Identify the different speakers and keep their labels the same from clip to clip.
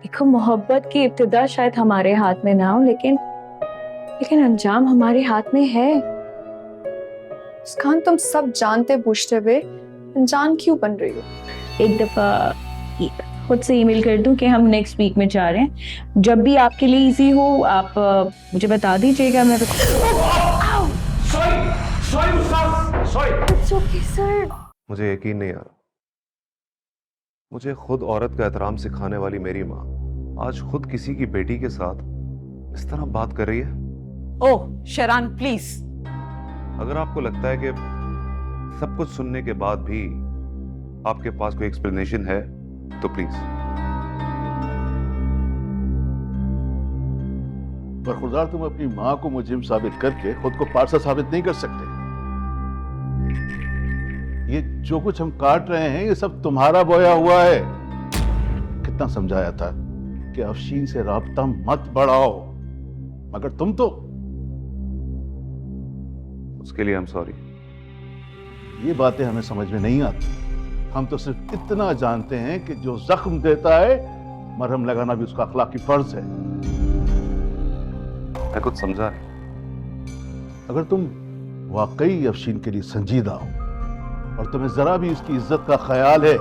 Speaker 1: देखो, मोहब्बत की इब्तिदा शायद हमारे हाथ में ना हो, लेकिन अंजाम हमारे हाथ में है।
Speaker 2: मुस्कान, तुम सब जानते बूझते हुए अनजान क्यों बन रही हो?
Speaker 1: एक दफा खुद से ईमेल कर दूं कि हम नेक्स्ट वीक में जा रहे हैं। जब भी आपके लिए इजी हो आप मुझे बता दीजिएगा। मैं
Speaker 3: मुझे यकीन नहीं आ रहा। मुझे खुद औरत का एहतराम सिखाने वाली मेरी माँ आज खुद किसी की बेटी के साथ इस तरह बात कर रही है।
Speaker 4: ओह शरान प्लीज।
Speaker 3: अगर आपको लगता है कि सब कुछ सुनने के बाद भी आपके पास कोई एक्सप्लेनेशन है तो प्लीज।
Speaker 5: पर खुदा, तुम अपनी माँ को मुजरिम साबित करके खुद को पारसा साबित नहीं कर सकते। ये जो कुछ हम काट रहे हैं ये सब तुम्हारा बोया हुआ है। कितना समझाया था कि अफशीन से राब्ता मत बढ़ाओ, मगर तुम तो।
Speaker 3: उसके लिए हम सॉरी।
Speaker 5: ये बातें हमें समझ में नहीं आती। हम तो सिर्फ इतना जानते हैं कि जो जख्म देता है मरहम लगाना भी उसका अखलाकी फर्ज है।
Speaker 3: मैं कुछ समझा नहीं।
Speaker 5: अगर तुम वाकई अफशीन के लिए संजीदा हो और तुम्हें जरा भी उसकी इज्जत का ख्याल है,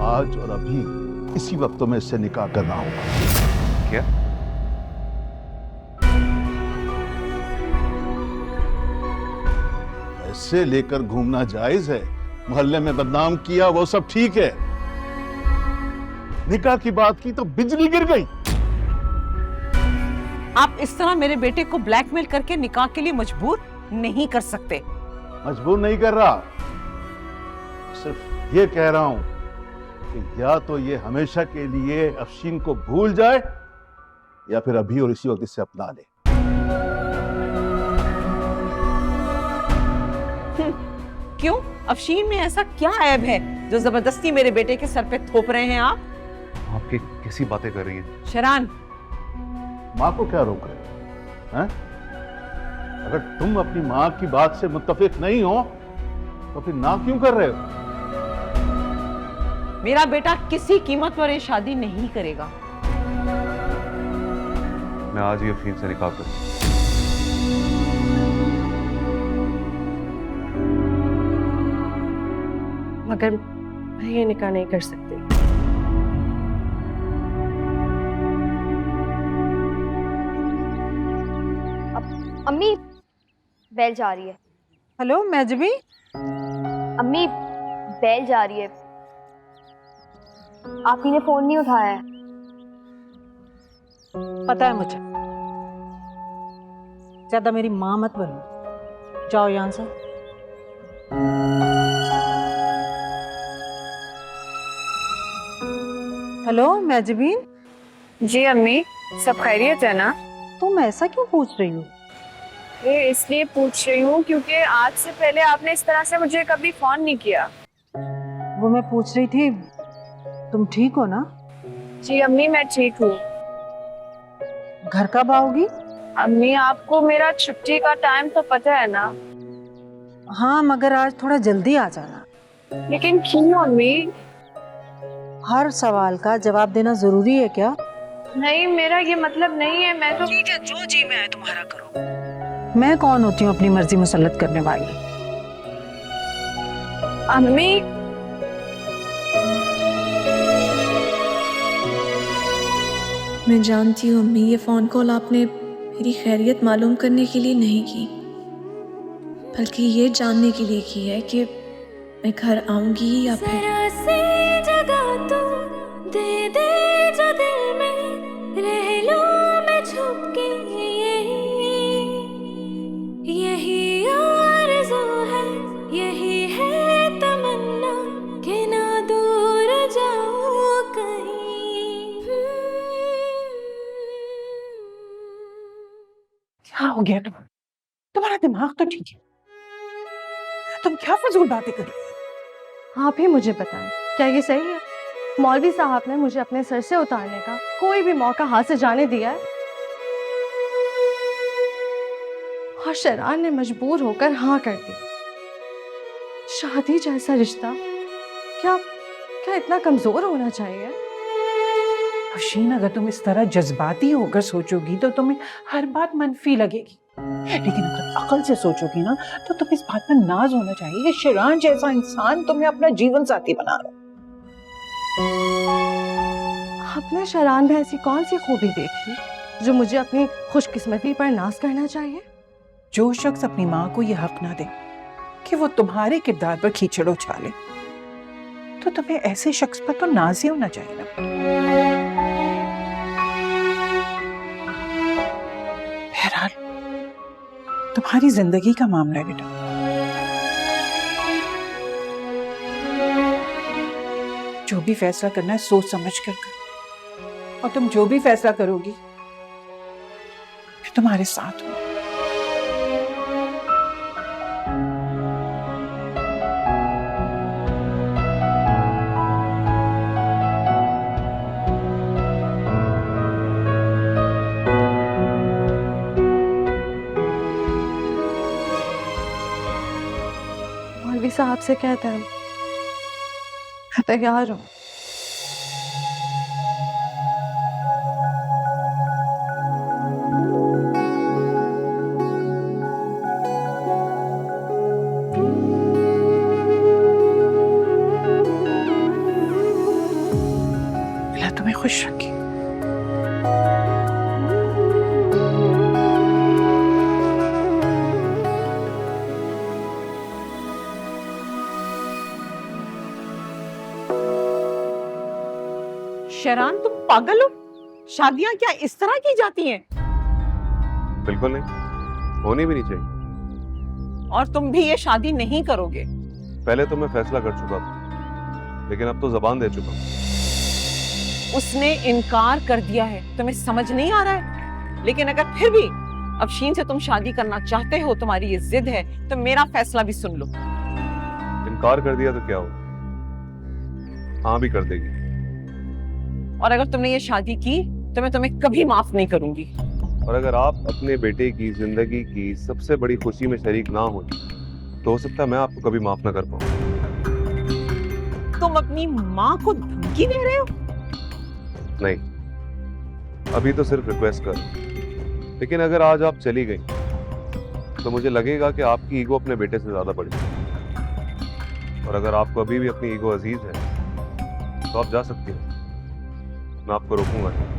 Speaker 5: आज और अभी इसी वक्त तुम्हें इससे निकाह करना होगा।
Speaker 3: क्या?
Speaker 5: ऐसे लेकर घूमना जायज है? मोहल्ले में बदनाम किया वो सब ठीक है, निकाह की बात की तो बिजली गिर गई।
Speaker 4: आप इस तरह मेरे बेटे को ब्लैकमेल करके निकाह के लिए मजबूर नहीं कर सकते।
Speaker 5: मजबूर नहीं कर रहा, सिर्फ ये कह रहा हूं कि या तो ये हमेशा के लिए अफशीन को भूल जाए या फिर अभी और इसी वक्त इसे अपना ले।
Speaker 4: क्यों? अफशीन में ऐसा क्या ऐब है जो जबरदस्ती मेरे बेटे के सर पे थोप रहे हैं आप?
Speaker 3: आपकी कैसी बातें कर रही हैं?
Speaker 4: शरान,
Speaker 5: माँ को क्या रोक रहे हो? हैं? अगर तुम अपनी माँ की बात से मुत्तफिक नहीं हो तो फिर ना क्यों कर रहे हो?
Speaker 4: मेरा बेटा किसी कीमत पर ये शादी नहीं करेगा।
Speaker 3: मैं आज ही अफीम से निकाह करूं।
Speaker 2: मगर मैं ये निकाह नहीं कर सकती।
Speaker 6: अम्मी, बेल जा रही है।
Speaker 4: हेलो मैजबी।
Speaker 6: अम्मी, बेल जा रही है। आप ही ने फोन नहीं उठाया है।
Speaker 7: पता है मुझे, ज्यादा मेरी माँ मत बनो। जाओ यहां से। हेलो मैजबीन।
Speaker 2: जी अम्मी, सब खैरियत है ना?
Speaker 7: तुम ऐसा क्यों पूछ रही हो?
Speaker 2: ये इसलिए पूछ रही हूँ क्योंकि आज से पहले आपने इस तरह से मुझे कभी फोन नहीं किया।
Speaker 7: वो मैं पूछ रही थी, तुम ठीक हो ना?
Speaker 2: जी अम्मी, मैं ठीक हूँ।
Speaker 7: घर कब आओगी?
Speaker 2: अम्मी, आपको मेरा छुट्टी का टाइम तो पता है ना?
Speaker 7: हाँ, मगर आज थोड़ा जल्दी आ जाना।
Speaker 2: लेकिन क्यों अम्मी?
Speaker 7: हर सवाल का जवाब देना जरूरी है क्या?
Speaker 2: नहीं, मेरा ये मतलब नहीं है। मैं तो
Speaker 7: ठीक है, जो जी में आए तुम्हारा करो। मैं कौन होती हूँ अपनी मर्जी मुसल्लत करने वाली?
Speaker 2: अम्मी,
Speaker 8: मैं जानती हूँ अम्मी, ये फ़ोन कॉल आपने मेरी खैरियत मालूम करने के लिए नहीं की, बल्कि ये जानने के लिए की है कि मैं घर आऊँगी या फिर। जगह तो दे दे जो दिल में रह लूं मैं छुप के, यही आरज़ू है, यही है तमन्ना कि ना दूर जाऊं कहीं।
Speaker 4: क्या हो गया तुम्हारा दिमाग तो ठीक है, तुम क्या फजूल बातें कर रही हो?
Speaker 2: आप ही मुझे बताएं, क्या ये सही है? मौलवी साहब ने मुझे अपने सर से उतारने का कोई भी मौका हाथ से जाने दिया है? और शरान ने मजबूर होकर हाँ कर दी। शादी जैसा रिश्ता क्या क्या इतना कमजोर होना चाहिए?
Speaker 4: अफशीन, अगर तुम इस तरह जज्बाती होकर सोचोगी तो तुम्हें हर बात मनफी लगेगी, लेकिन अगर अकल से सोचोगी ना तो तुम्हें इस बात पर नाज होना चाहिए कि शिरान जैसा इंसान तुम्हें अपना जीवन साथी बना रहा है।
Speaker 2: आपने शरान में ऐसी कौन सी खूबी देखी जो मुझे अपनी खुशकिस्मती पर नाज करना चाहिए?
Speaker 4: जो शख्स अपनी माँ को यह हक ना दे कि वो तुम्हारे किरदार पर कीचड़ उछाले, तो तुम्हें ऐसे शख्स पर तो नाज ही होना चाहिए ना। बहरहाल तुम्हारी जिंदगी का मामला है बेटा, जो भी फैसला करना है सोच समझ कर कर, और तुम जो भी फैसला करोगी मैं तुम्हारे साथ हूं।
Speaker 2: मौलवी साहब से कहते हैं मैं तैयार हूँ।
Speaker 4: अल्लाह तुम्हें खुश रखे।
Speaker 7: शरान, तुम पागल हो? शादियां क्या इस तरह की जाती हैं?
Speaker 3: बिल्कुल नहीं, होनी भी नहीं चाहिए।
Speaker 7: और तुम भी ये शादी नहीं करोगे?
Speaker 3: पहले तो मैं फैसला कर चुका था, लेकिन अब तो जबान दे चुका हूं।
Speaker 7: उसने इनकार कर दिया है, तुम्हें समझ नहीं आ रहा है? लेकिन अगर फिर भी अफशीन से तुम शादी करना चाहते हो, तुम्हारी ये जिद है, तो मेरा फैसला भी सुन लो।
Speaker 3: इनकार कर दिया तो क्या हो, हाँ भी कर देगी।
Speaker 7: और अगर तुमने ये शादी की तो मैं तुम्हें कभी माफ नहीं करूंगी।
Speaker 3: और अगर आप अपने बेटे की जिंदगी की सबसे बड़ी खुशी में शरीक ना हो तो हो सकता है मैं आपको कभी माफ ना कर पाऊं।
Speaker 7: तुम अपनी माँ को धमकी दे रहे हो?
Speaker 3: नहीं, अभी तो सिर्फ रिक्वेस्ट कर, लेकिन अगर आज आप चली गई तो मुझे लगेगा कि आपकी ईगो अपने बेटे से ज्यादा बड़ी है। और अगर आपको अभी भी अपनी ईगो अजीज है तो आप जा सकती हैं, मैं आपको रोकूंगा नहीं।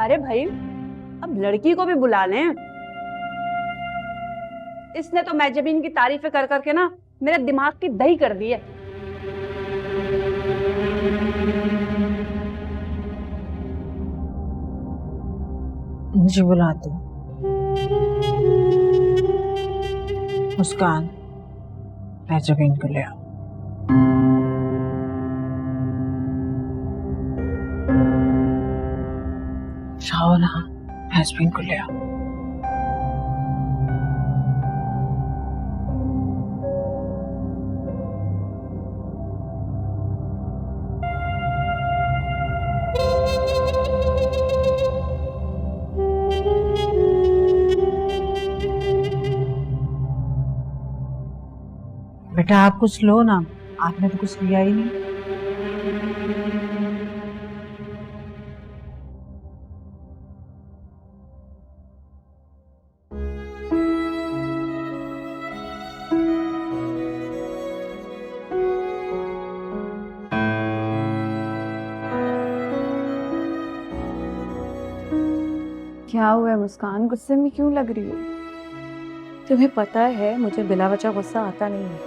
Speaker 9: अरे भाई, अब लड़की को भी बुला लें। इसने तो मैजबीन की तारीफें कर करके ना मेरे दिमाग की दही कर दी है।
Speaker 7: मुझे बुलाते मुस्कान, मैजबीन को ले आओ। शाओना, मैजबीन को ले आओ। बेटा आप कुछ लो ना, आपने तो कुछ लिया ही नहीं।
Speaker 2: क्या हुआ है मुस्कान, गुस्से में क्यों लग रही हो? तुम्हें पता है मुझे बिला वजह गुस्सा आता नहीं है।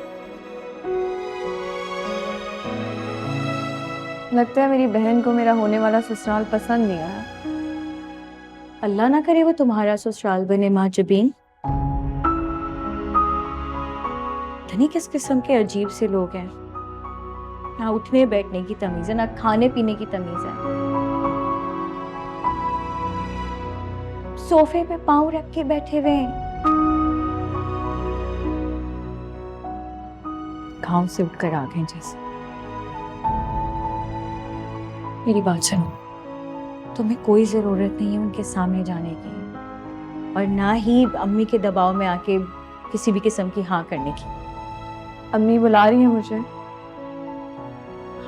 Speaker 2: लगता है मेरी बहन को मेरा होने वाला ससुराल पसंद नहीं आया। अल्लाह ना करे वो तुम्हारा ससुराल बने माँ जबीन। पता नहीं किस किस्म के अजीब से लोग हैं, ना उठने बैठने की तमीज है ना खाने पीने की तमीज है। सोफे पे पाँव रख के बैठे हुए हैं। गांव से उठकर आ गए जैसे। मेरी बात सुनो, तुम्हें कोई जरूरत नहीं है उनके सामने जाने की, और ना ही अम्मी के दबाव में आके किसी भी किस्म की हाँ करने की। अम्मी बुला रही है मुझे।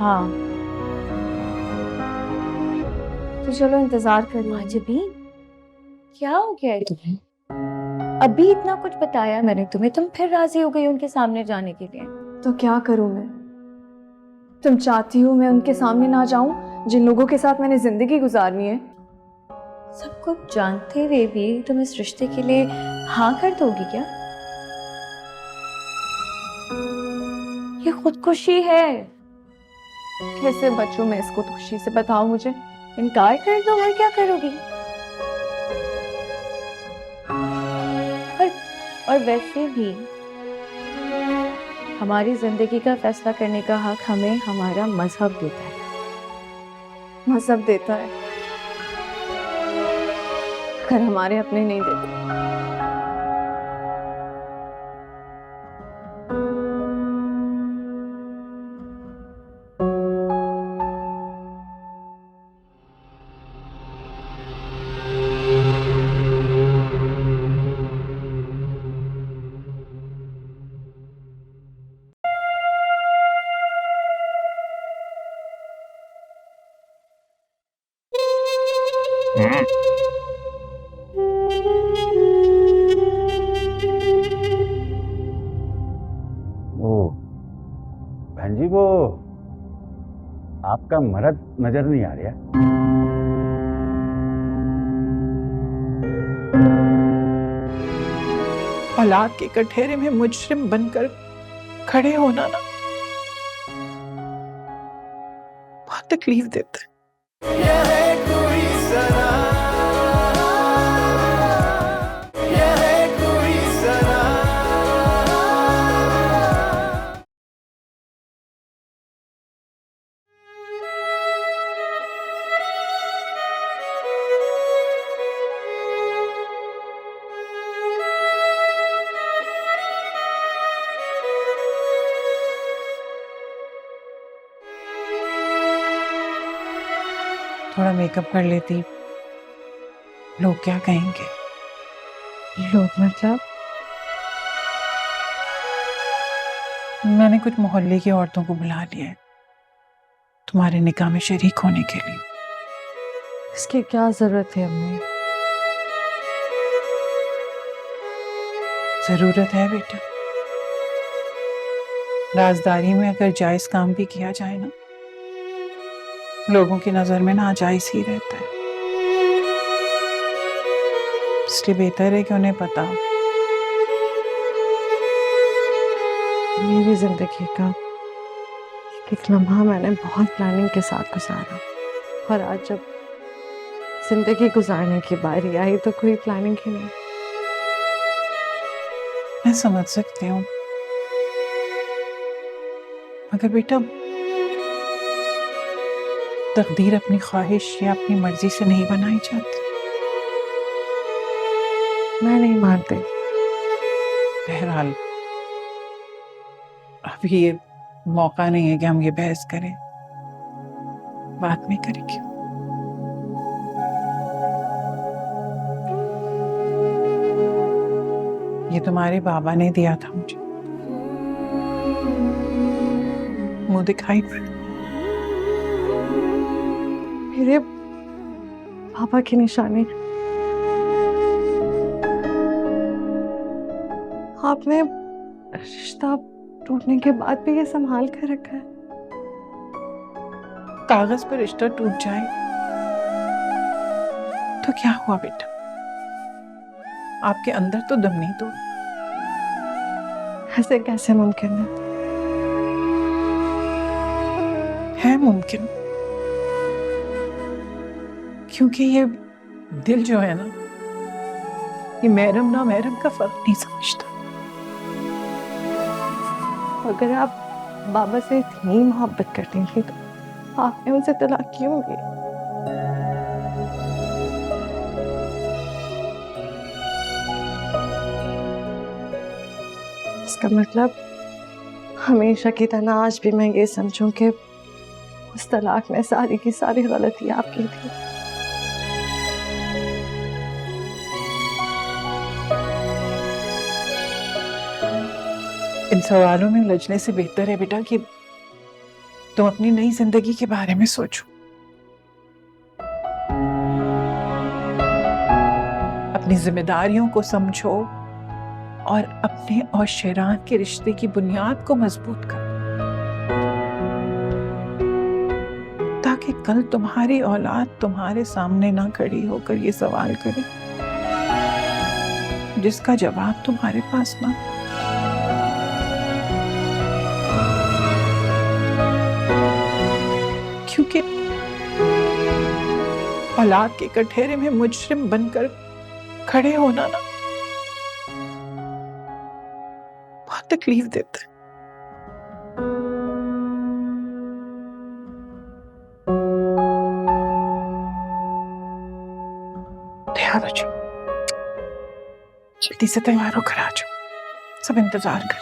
Speaker 2: हाँ तो चलो इंतजार कर लो। जबीन क्या हो गया है तुम्हें? अभी इतना कुछ बताया मैंने तुम्हें, तुम फिर राजी हो गई उनके सामने जाने के लिए। तो क्या करूं मैं? तुम चाहती हो मैं उनके सामने ना जाऊं जिन लोगों के साथ मैंने जिंदगी गुजारनी है? सब कुछ जानते हुए भी तुम इस रिश्ते के लिए हाँ कर दोगी क्या? ये खुदकुशी है। कैसे बचूं मैं इस खुदकुशी से, बताओ मुझे। इनकार कर दो और क्या करोगी? और वैसे भी हमारी जिंदगी का फैसला करने का हक हमें हमारा मजहब देता है। मजहब देता है, अगर हमारे अपने नहीं देते।
Speaker 10: बहन जी, वो आपका मर्द नजर नहीं आ रहा।
Speaker 4: औलाद के कठेरे में मुजरिम बनकर खड़े होना ना बहुत तकलीफ देता है। थोड़ा मेकअप कर लेती, लोग क्या कहेंगे?
Speaker 2: लोग मतलब?
Speaker 4: मैंने कुछ मोहल्ले की औरतों को बुला लिया है तुम्हारे निकाह में शरीक होने के लिए।
Speaker 2: इसकी क्या जरूरत है अम्मी?
Speaker 4: जरूरत है बेटा। राजदारी में अगर जायज काम भी किया जाए ना, लोगों की नजर में नाजायज ही रहता है। इसलिए बेहतर है कि उन्हें पता हो।
Speaker 2: मेरी जिंदगी का एक लम्हा मैंने बहुत प्लानिंग के साथ गुजारा, और आज जब जिंदगी गुजारने की बारी आई तो कोई प्लानिंग ही नहीं।
Speaker 4: मैं समझ सकती हूँ, मगर बेटा तकदीर अपनी ख्वाहिश या अपनी मर्जी से नहीं बनाई जाती।
Speaker 2: मैं नहीं मानती।
Speaker 4: बहरहाल अभी ये मौका नहीं है कि हम ये बहस करें, बाद में करेंगे। ये तुम्हारे बाबा ने दिया था मुझे, मुंह दिखाई पड़ा।
Speaker 2: मेरे पापा की निशानी। आपने रिश्ता टूटने के बाद भी ये संभाल कर रखा है।
Speaker 4: कागज पर रिश्ता टूट जाए तो क्या हुआ बेटा? आपके अंदर तो दम नहीं तो।
Speaker 8: ऐसे कैसे मुमकिन
Speaker 4: है मुमकिन, क्योंकि ये दिल जो है ना, ये महरम ना महरम का फर्क नहीं समझता।
Speaker 8: अगर आप बाबा से इतनी मोहब्बत करती थी तो आपने उनसे तलाक क्यों ली? इसका मतलब हमेशा की तरह आज भी मैं ये समझूं कि उस तलाक में सारी की सारी गलती आपकी थी।
Speaker 4: इन सवालों में उलझने से बेहतर है बेटा कि तुम अपनी नई जिंदगी के बारे में सोचो। अपनी जिम्मेदारियों को समझो और अपने और शेरान के रिश्ते की बुनियाद को मजबूत करो, ताकि कल तुम्हारी औलाद तुम्हारे सामने ना खड़ी होकर ये सवाल करे जिसका जवाब तुम्हारे पास ना। क्योंकि औलाद के कटघरे में मुजरिम बनकर खड़े होना ना बहुत तकलीफ देता है। तैयार हो जाओ, जल्दी से तैयार होकर आ जाओ, सब इंतजार कर।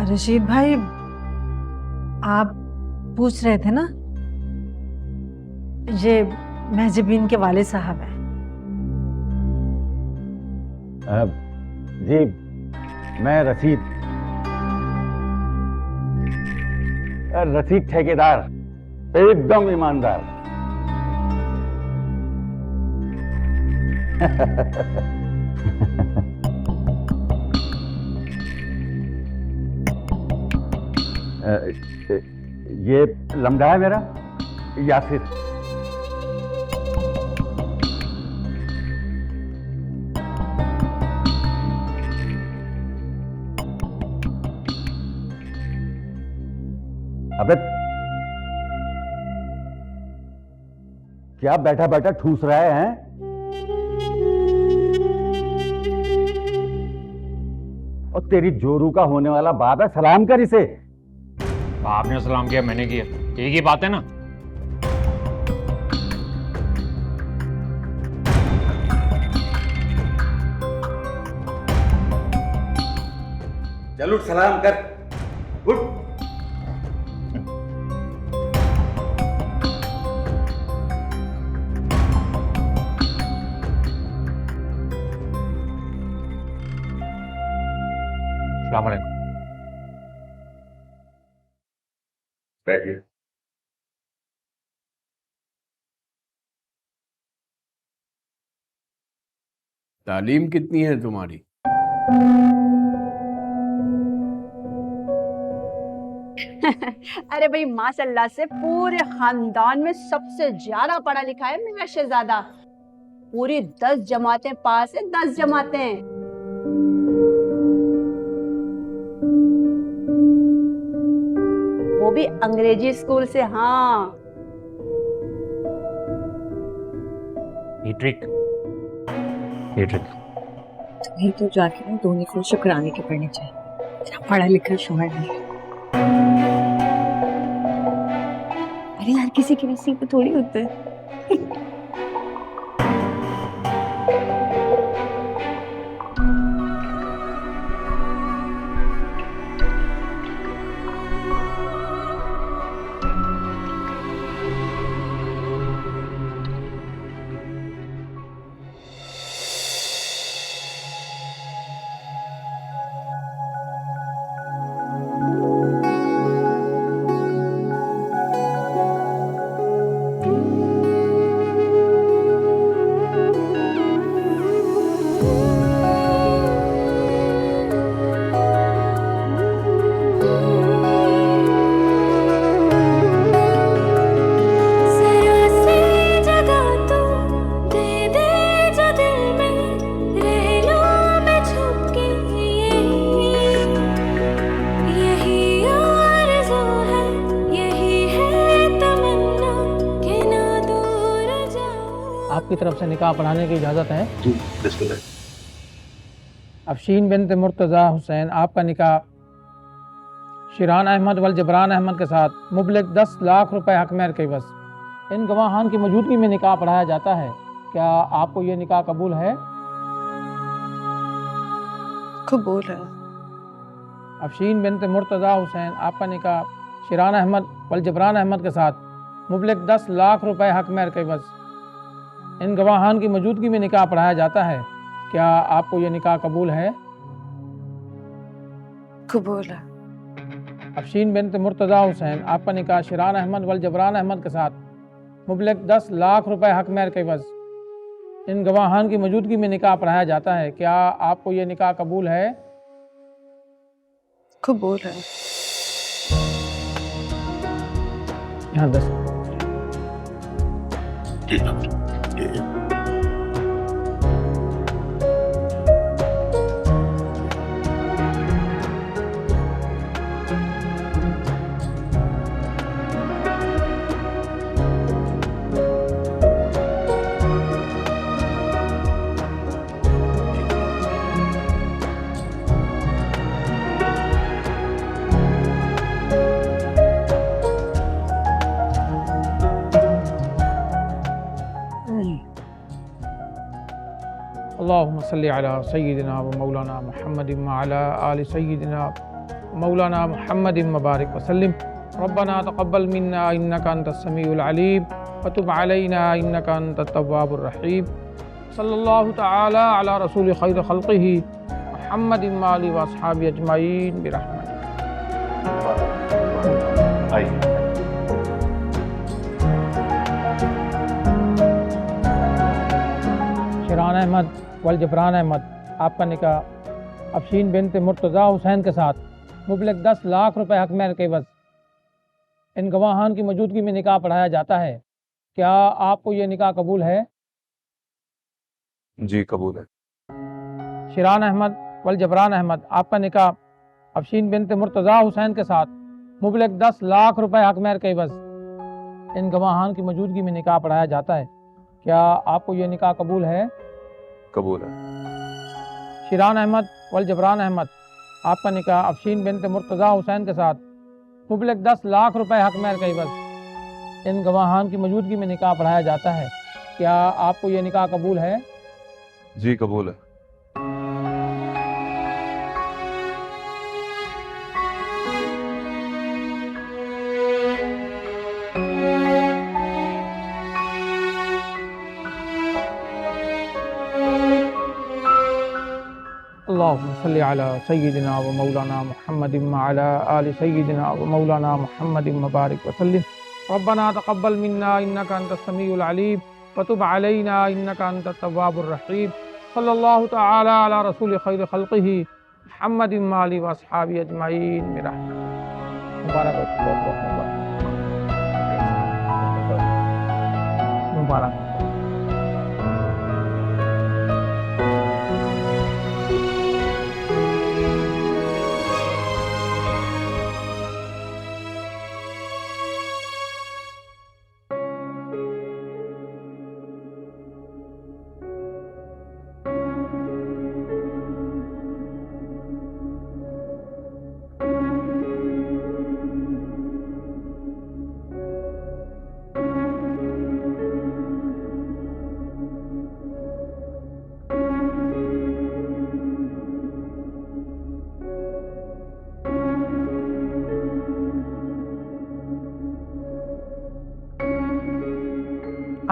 Speaker 9: रशीद भाई, आप पूछ रहे थे ना, ये महजबीन के वाले साहब हैं।
Speaker 10: जी, मैं रसीद ठेकेदार, एकदम ईमानदार। ये लम्डा है मेरा यासिर। अबे क्या बैठा बैठा ठूस रहे हैं? और तेरी जोरू का होने वाला बाप है, सलाम कर इसे।
Speaker 11: आपने सलाम किया, मैंने किया, एक ही बात है ना।
Speaker 10: चल उठ, सलाम कर, उठ।
Speaker 11: अस्सलाम वालेकुम।
Speaker 3: बैठिए।
Speaker 12: तालीम कितनी है तुम्हारी?
Speaker 9: अरे भाई माशाल्लाह से पूरे खानदान में सबसे ज्यादा पढ़ा लिखा है मेरा शहजादा। पूरी 10 जमातें पास है, 10 जमातें। वो भी अंग्रेजी स्कूल से। हाँ,
Speaker 11: ये ट्रिक
Speaker 9: तुम्हें तो जाके ना धोनी को शुक्राने के पड़ने चाहिए, पढ़ा लिखा शोहर नहीं। अरे यार, किसी के नसीब में थोड़ी होता है।
Speaker 10: आपकी तरफ से निकाह पढ़ाने की इजाज़त है?
Speaker 3: बिस्मिल्लाह।
Speaker 10: अफशीन बिनत मुर्तज़ा हुसैन, आपका निकाह शिरान अहमद वल जबरान अहमद के साथ मुबलिग 10 लाख रुपए हक महर के बस इन गवाहान की मौजूदगी में निकाह पढ़ाया जाता है। क्या आपको ये निकाह कबूल है?
Speaker 8: कबूल है।
Speaker 10: अफशीन बिनत मुर्तज़ा हुसैन, आपका निकाह शिरान अहमद वल जबरान अहमद के साथ मुबलिग 10 लाख रुपए हक महर के बस इन गवाहान की मौजूदगी में निकाह पढ़ाया जाता है। क्या आपको ये निकाह कबूल है?
Speaker 8: कबूल है।
Speaker 10: अफशीन बिनत मुर्तज़ा हुसैन, आपका निकाह शिरान अहमद वल जबरान अहमद के साथ मुबलिग 10 लाख रुपए हक महर के बस इन गवाहान की मौजूदगी में निकाह पढ़ाया जाता है। क्या आपको ये निकाह कबूल है?
Speaker 8: कबूल है।
Speaker 10: यहाँ 10। अल्लाहुम्मा सल्ली अला सय्यिदिना व मौलाना मुहम्मदिन व अला आलि सय्यिदिना व मौलाना मुहम्मदिन मुबारक वसल्लिम। रब्बना तक़ब्बल मिन्ना इन्नका अंतस समीउल अलीम व तुब अलैना इन्नका अंतत तव्वाबुर रहीम। सल्लल्लाहु तआला अला रसूल खैर खल्क़िही मुहम्मदिन व आलिहि व अस्हाबिहि अजमईन बिरहमतिक। शिरान अहमद वल जबरान अहमद, आपका निकाह अफशीन बिनत मुर्तज़ा हुसैन के साथ मुबलिग 10 लाख रुपए हक महर के बस इन गवाहान की मौजूदगी में निकाह पढ़ाया जाता है। क्या आपको ये निकाह कबूल है?
Speaker 3: जी कबूल है।
Speaker 10: शिरान अहमद वल जबरान अहमद, आपका निकाह अफशीन बिनत मुर्तज़ा हुसैन के साथ मुबलिग 10 लाख रुपए हक महर के बस इन गवाहान की मौजूदगी में निकाह पढ़ाया जाता है। क्या आपको ये निकाह कबूल है?
Speaker 3: कबूल है।
Speaker 10: शिरान अहमद वल जबरान अहमद, आपका निकाह अफशीन बिनत मुर्तज़ा हुसैन के साथ मुबलिग 10 लाख रुपए हक महर के बस इन गवाहान की मौजूदगी में निकाह पढ़ाया जाता है। क्या आपको ये निकाह कबूल है?
Speaker 3: जी कबूल है।
Speaker 10: अल्लाहुम्मा सल्ली अला सय्यिदिना व मौलाना मुहम्मदिन व अला आलि सय्यिदिना व मौलाना मुहम्मदिन मुबारक वसल्लिम। रब्बना तक़ब्बल मिन्ना इन्नका अंतस समीउल अलीम व तुब अलैना इन्नका अंतत तव्वाबुर रहीम। सल्लल्लाहु तआला अला रसूल खैर खल्क़िही मुहम्मदिन व आलिहि व अस्हाबिहि अजमईन बिरहमतिक। मुबारक मुबारक।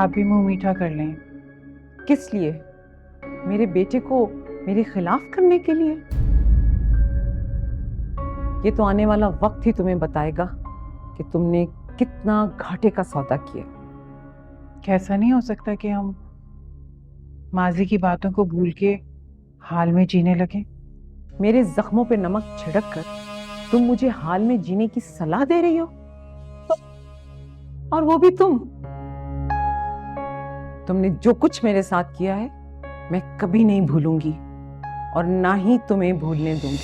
Speaker 4: आप भी मुंह मीठा कर लें।
Speaker 7: किस लिए? मेरे बेटे को मेरे खिलाफ करने के लिए? ये तो आने वाला वक्त ही तुम्हें बताएगा कि तुमने कितना घाटे का सौदा किया।
Speaker 4: कैसा नहीं हो सकता कि हम माजी की बातों को भूल के हाल में जीने लगे?
Speaker 7: मेरे जख्मों पे नमक छिड़क कर तुम मुझे हाल में जीने की सलाह दे रही हो? और वो भी तुमने जो कुछ मेरे साथ किया है मैं कभी नहीं भूलूंगी और ना ही तुम्हें भूलने दूंगी।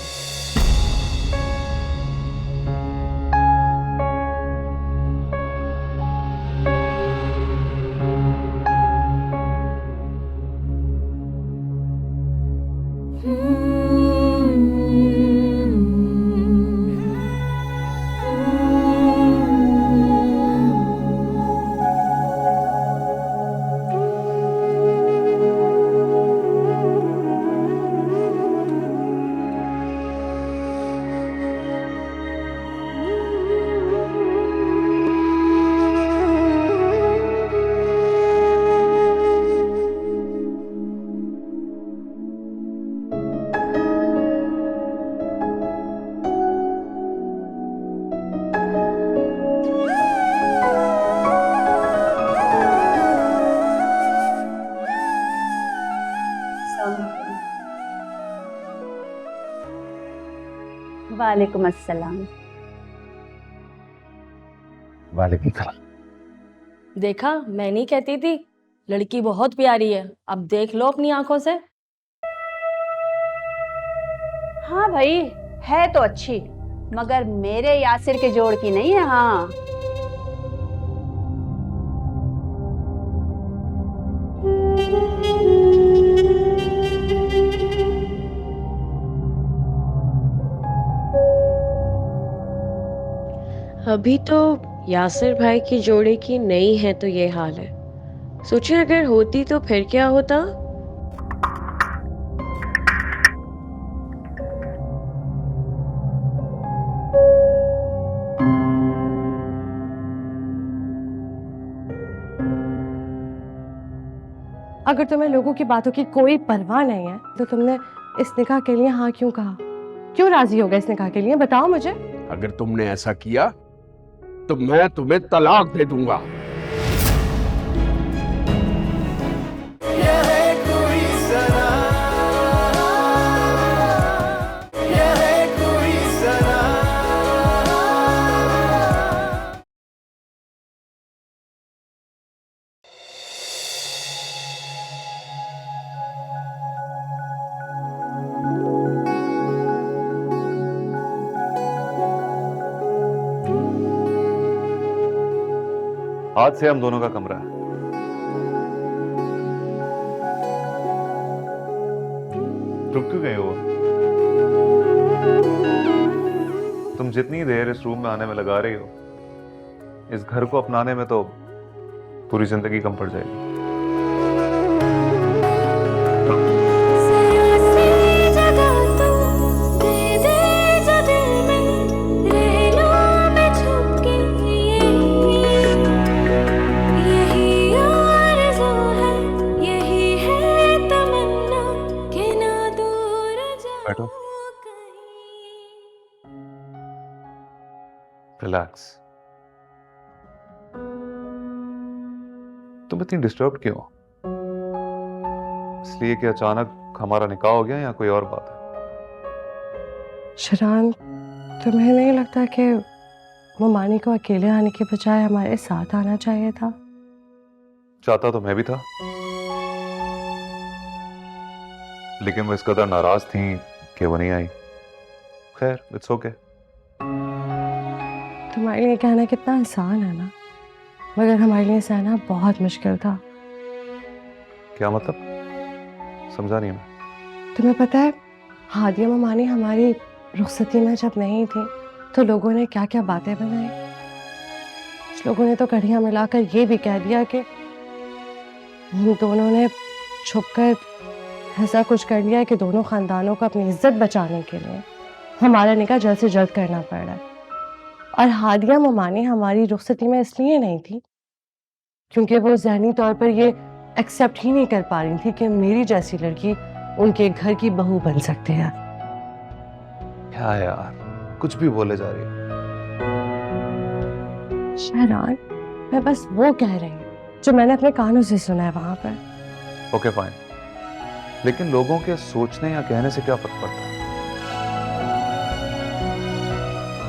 Speaker 9: वालेकुम अस्सलाम।
Speaker 3: वालेकुम सलाम।
Speaker 2: देखा, मैं नहीं कहती थी, लड़की बहुत प्यारी है, अब देख लो अपनी आंखों से।
Speaker 9: हाँ भाई, है तो अच्छी, मगर मेरे यासिर के जोड़ की नहीं है। हाँ,
Speaker 13: अभी तो यासिर भाई की जोड़ी की नहीं है तो ये हाल है। सोचिए अगर होती तो फिर क्या होता।
Speaker 2: अगर तुम्हें लोगों की बातों की कोई परवाह नहीं है तो तुमने इस निकाह के लिए हाँ क्यों कहा? क्यों राजी हो गए इस निकाह के लिए, बताओ मुझे।
Speaker 12: अगर तुमने ऐसा किया तो मैं तुम्हें तलाक दे दूंगा।
Speaker 3: आज से हम दोनों का कमरा है। रुक क्यों गए हो? तुम जितनी देर इस रूम में आने में लगा रही हो, इस घर को अपनाने में तो पूरी जिंदगी कम पड़ जाएगी। बैठो, रिलैक्स। तुम इतनी डिस्टर्ब क्यों? इसलिए कि अचानक हमारा निकाह हो गया या कोई और बात है?
Speaker 2: शरान, तुम्हें नहीं लगता कि मोमानी को अकेले आने के बजाय हमारे साथ आना चाहिए था?
Speaker 3: चाहता तो मैं भी था, लेकिन वो इस कदर नाराज थी कि वो नहीं आई। खैर, इट्स ओके।
Speaker 2: तुम्हारे लिए कहना कितना आसान है ना, मगर हमारे लिए सहना बहुत मुश्किल था।
Speaker 3: क्या मतलब? समझा नहीं मैं।
Speaker 2: तुम्हें पता है, हादिया मोमानी हमारी रुखसती में जब नहीं थी तो लोगों ने क्या क्या बातें बनाई। कुछ लोगों ने तो कड़ियाँ मिलाकर ये भी कह दिया कि हम दोनों ने छुपकर ऐसा कुछ कर लिया है कि दोनों खानदानों को अपनी इज्जत बचाने के लिए हमारा निकाह जल्द से जल्द करना पड़ रहा है। और हादिया मोमानी हमारी रुखसती में इसलिए नहीं थी क्योंकि वो ज़हनी तौर पर ये एक्सेप्ट ही नहीं कर पा रही थी कि मेरी जैसी लड़की उनके घर की बहू बन सकते हैं।
Speaker 3: क्या यार, कुछ भी बोले जा रही हो।
Speaker 2: शहरान, मैं बस वो कह रही हूँ जो मैंने अपने कानों से सुना है वहां पर।
Speaker 3: ओके फाइन, लेकिन लोगों के सोचने या कहने से क्या फर्क पड़ता है?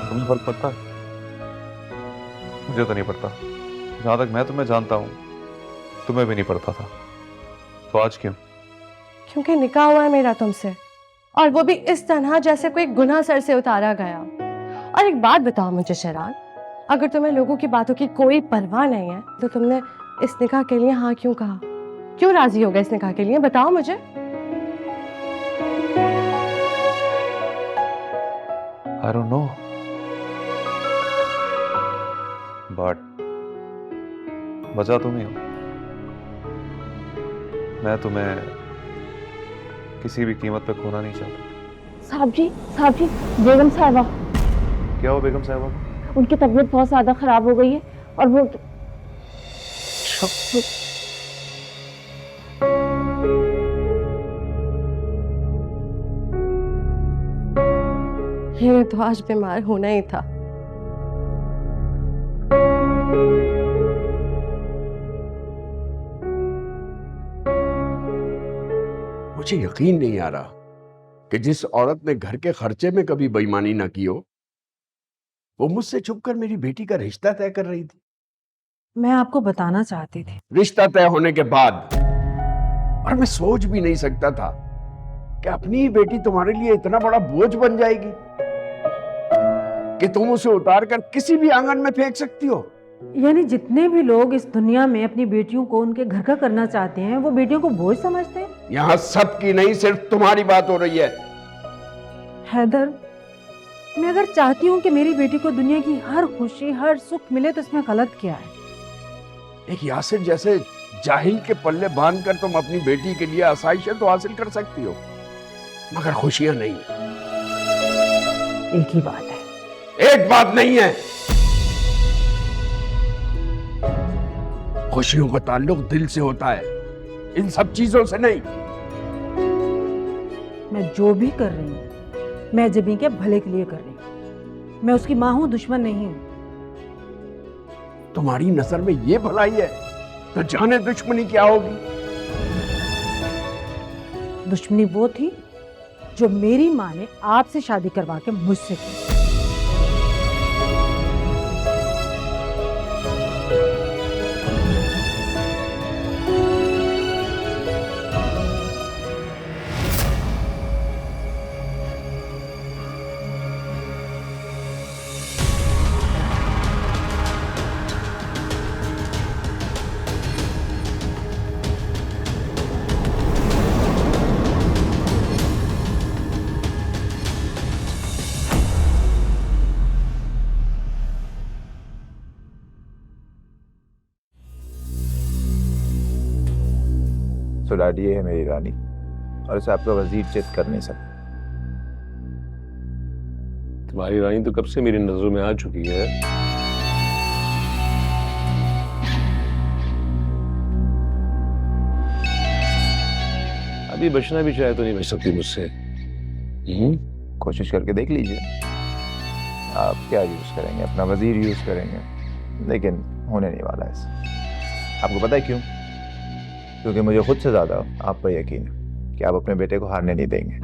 Speaker 3: तुम्हें फर्क पड़ता है? मुझे तो नहीं पड़ता। जहां तक मैं तुम्हें जानता हूं, तुम्हें भी नहीं पड़ता था। तो आज क्यों?
Speaker 2: क्योंकि निकाह हुआ है मेरा तुमसे, और वो भी इस तरह जैसे कोई गुनाह सर से उतारा गया। और एक बात बताओ मुझे शहरान, अगर तुम्हें लोगों की बातों की कोई परवाह नहीं है तो तुमने इस निकाह के लिए हाँ क्यों कहा? क्यों राजी हो गए इस निकाह के लिए, बताओ मुझे।
Speaker 3: I don't know, but वजह तुम ही हो। मैं तुम्हें किसी भी कीमत पे खोना नहीं चाहता।
Speaker 2: साहब जी, बेगम साहिबा।
Speaker 3: क्या हो बेगम साहिबा?
Speaker 2: उनकी तबीयत बहुत ज्यादा खराब हो गई है और वो ये तो आज बीमार होना ही था।
Speaker 12: मुझे यकीन नहीं आ रहा कि जिस औरत ने घर के खर्चे में कभी बेईमानी ना की हो, वो मुझसे छुपकर मेरी बेटी का रिश्ता तय कर रही थी।
Speaker 4: मैं आपको बताना चाहती थी।
Speaker 12: रिश्ता तय होने के बाद, और मैं सोच भी नहीं सकता था कि अपनी ही बेटी तुम्हारे लिए इतना बड़ा बोझ बन जाएगी कि तुम उसे उतार कर किसी भी आंगन में फेंक सकती हो।
Speaker 4: यानी जितने भी लोग इस दुनिया में अपनी बेटियों को उनके घर का करना चाहते हैं, वो बेटियों को बोझ समझते हैं।
Speaker 12: यहाँ सबकी नहीं, सिर्फ तुम्हारी बात हो रही है।
Speaker 4: हैदर, मैं अगर चाहती हूँ कि मेरी बेटी को दुनिया की हर खुशी, हर सुख मिले, तो इसमें गलत क्या है?
Speaker 12: एक यासिर जैसे जाहिल के पल्ले बांधकर तुम अपनी बेटी के लिए आसाइशें तो हासिल कर सकती हो, मगर खुशियां नहीं।
Speaker 4: एक ही बात है।
Speaker 12: एक बात नहीं है। खुशियों का ताल्लुक दिल से होता है, इन सब चीजों से नहीं।
Speaker 4: मैं जो भी कर रही हूँ, मैं जबी के भले के लिए कर रही हूँ। मैं उसकी माँ हूँ, दुश्मन नहीं हूँ।
Speaker 12: तुम्हारी नजर में ये भलाई है तो जाने दुश्मनी क्या होगी।
Speaker 4: दुश्मनी वो थी जो मेरी माँ ने आपसे शादी करवा के मुझसे की।
Speaker 14: तो डैडी, ये है मेरी रानी, और इसे आपका वजीर चित कर नहीं सकता।
Speaker 3: तुम्हारी रानी तो कब से मेरी नजरों में आ चुकी है। अभी बचना भी चाहे तो नहीं बच सकती मुझसे।
Speaker 14: कोशिश करके देख लीजिए। आप क्या यूज करेंगे? अपना वजीर यूज करेंगे, लेकिन होने नहीं वाला ऐसा। आपको पता है क्यों? क्योंकि मुझे खुद से ज्यादा आप पर यकीन है कि आप अपने बेटे को हारने नहीं देंगे।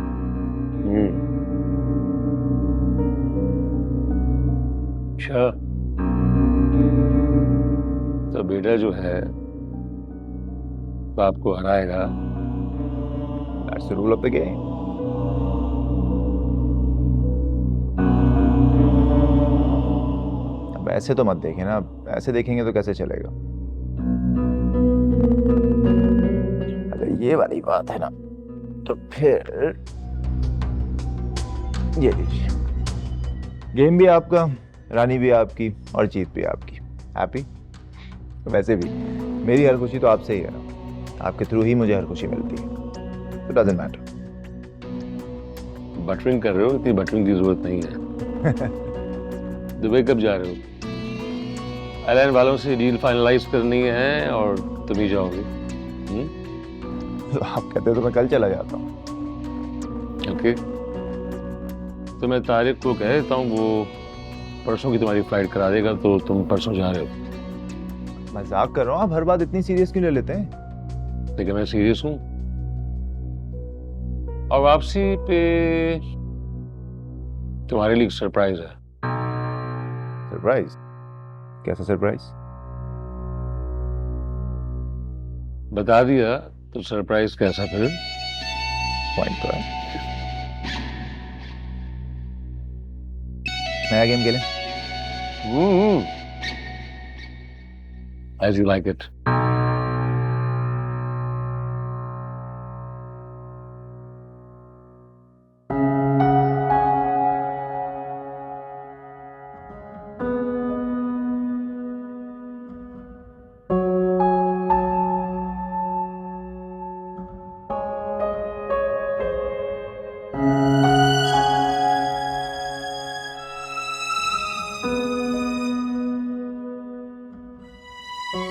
Speaker 3: अच्छा, तो बेटा जो है वो आपको हराएगा।
Speaker 14: That's the rule of the game. अब ऐसे तो मत देखें ना, ऐसे देखेंगे तो कैसे चलेगा। अगर ये वाली बात है ना, तो फिर ये लीजिए। गेम भी आपका, रानी भी आपकी, और जीत भी आपकी। हैप्पी? वैसे भी मेरी हर खुशी तो आपसे ही है ना, आपके थ्रू ही मुझे हर खुशी मिलती है। तो डजंट मैटर।
Speaker 3: बटरिंग कर रहे हो, इतनी बटरिंग की जरूरत नहीं है। दुबई कब जा रहे हो? एयरलाइन वालों से डील फाइनलाइज करनी है और तुम ही जाओगे।
Speaker 14: तो आप कहते हो तो मैं कल चला जाता हूँ।
Speaker 3: ओके, तो मैं तारिक को कह देता हूँ, वो परसों की तुम्हारी फ्लाइट करा देगा, तो तुम परसों जा रहे हो।
Speaker 14: मजाक कर रहा हूँ, आप हर बात इतनी सीरियस क्यों ले लेते हैं?
Speaker 3: लेकिन मैं सीरियस हूँ। और वापसी पे तुम्हारे लिए सरप्राइज है।
Speaker 14: सरप्राइज? कैसा सरप्राइज?
Speaker 3: बता दिया तो सरप्राइज कैसा फिर?
Speaker 14: पॉइंट तो है। नया गेम खेलें?
Speaker 3: As you like it.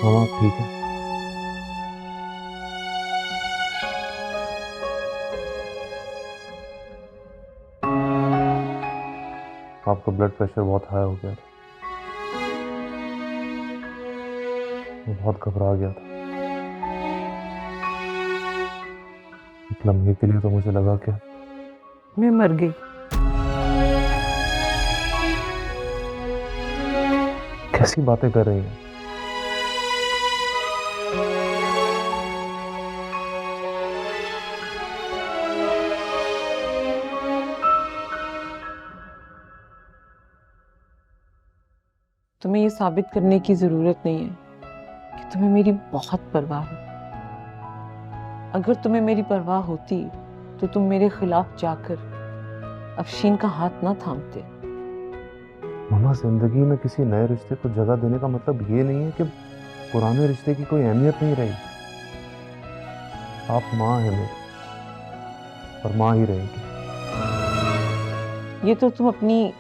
Speaker 14: मामा ठीक है? आपका ब्लड प्रेशर बहुत हाई हो गया था, मैं बहुत घबरा गया था। एक लम्हे के लिए तो मुझे लगा कि
Speaker 4: मैं मर गई।
Speaker 3: कैसी बातें कर रही हैं?
Speaker 7: तुम्हें ये साबित करने की जरूरत नहीं है कि तुम्हें मेरी बहुत परवाह है। अगर तुम्हें मेरी परवाह होती तो तुम मेरे खिलाफ जाकर अफशीन का हाथ ना थामते।
Speaker 3: मामा, जिंदगी में किसी नए रिश्ते को जगह देने का मतलब ये नहीं है कि पुराने रिश्ते की कोई अहमियत नहीं रही। आप माँ हैं मेरी और माँ ही रहेगी।
Speaker 7: ये तो तुम अपनी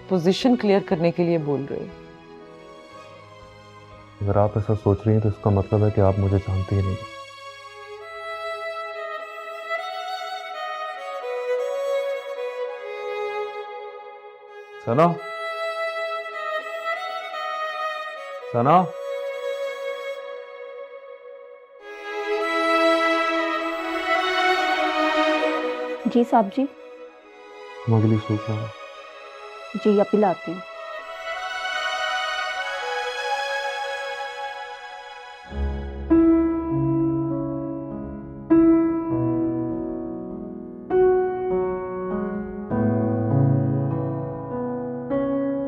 Speaker 7: पोजीशन क्लियर करने के लिए बोल रहे हो।
Speaker 3: अगर आप ऐसा सोच रही हैं तो इसका मतलब है कि आप मुझे जानती ही नहीं। सना, सना,
Speaker 9: जी साहब जी।
Speaker 3: हम अगली सूप में
Speaker 9: जी अभी लाती हूँ।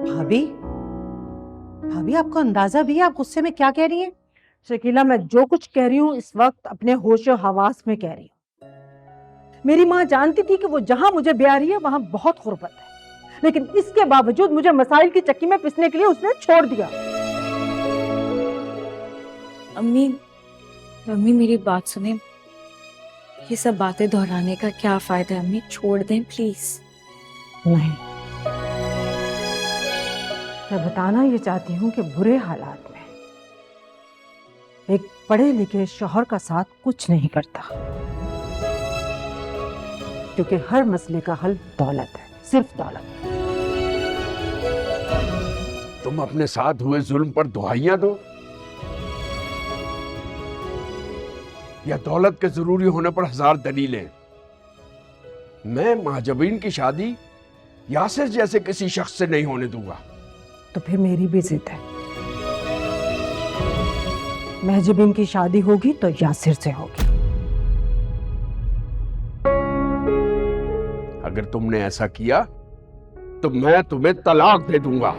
Speaker 9: भाभी, भाभी आपको अंदाजा भी है आप गुस्से में क्या कह रही हैं? शकीला, मैं जो कुछ कह रही हूँ इस वक्त अपने होश और हवास में कह रही हूँ। मेरी माँ जानती थी कि वो जहां मुझे ब्याह रही है वहां बहुत गुर्बत है, लेकिन इसके बावजूद मुझे मसाइल की चक्की में पिसने के लिए उसने छोड़ दिया।
Speaker 8: अम्मी, अम्मी मेरी बात सुने। ये सब बातें दोहराने का क्या फायदा है अम्मी, छोड़ दें प्लीज।
Speaker 9: नहीं, मैं बताना ये चाहती हूँ कि बुरे हालात में एक पढ़े लिखे शौहर का साथ कुछ नहीं करता, क्योंकि हर मसले का हल दौलत है, सिर्फ दौलत।
Speaker 12: तुम अपने साथ हुए जुल्म पर दुहाइयां दो या दौलत के जरूरी होने पर हजार दलीलें। मैं महाजबीन की शादी यासिर जैसे किसी शख्स से नहीं होने दूंगा।
Speaker 9: तो फिर मेरी भी जिद है, महजबीन की शादी होगी तो यासिर से होगी।
Speaker 12: अगर तुमने ऐसा किया तो मैं तुम्हें तलाक दे दूंगा।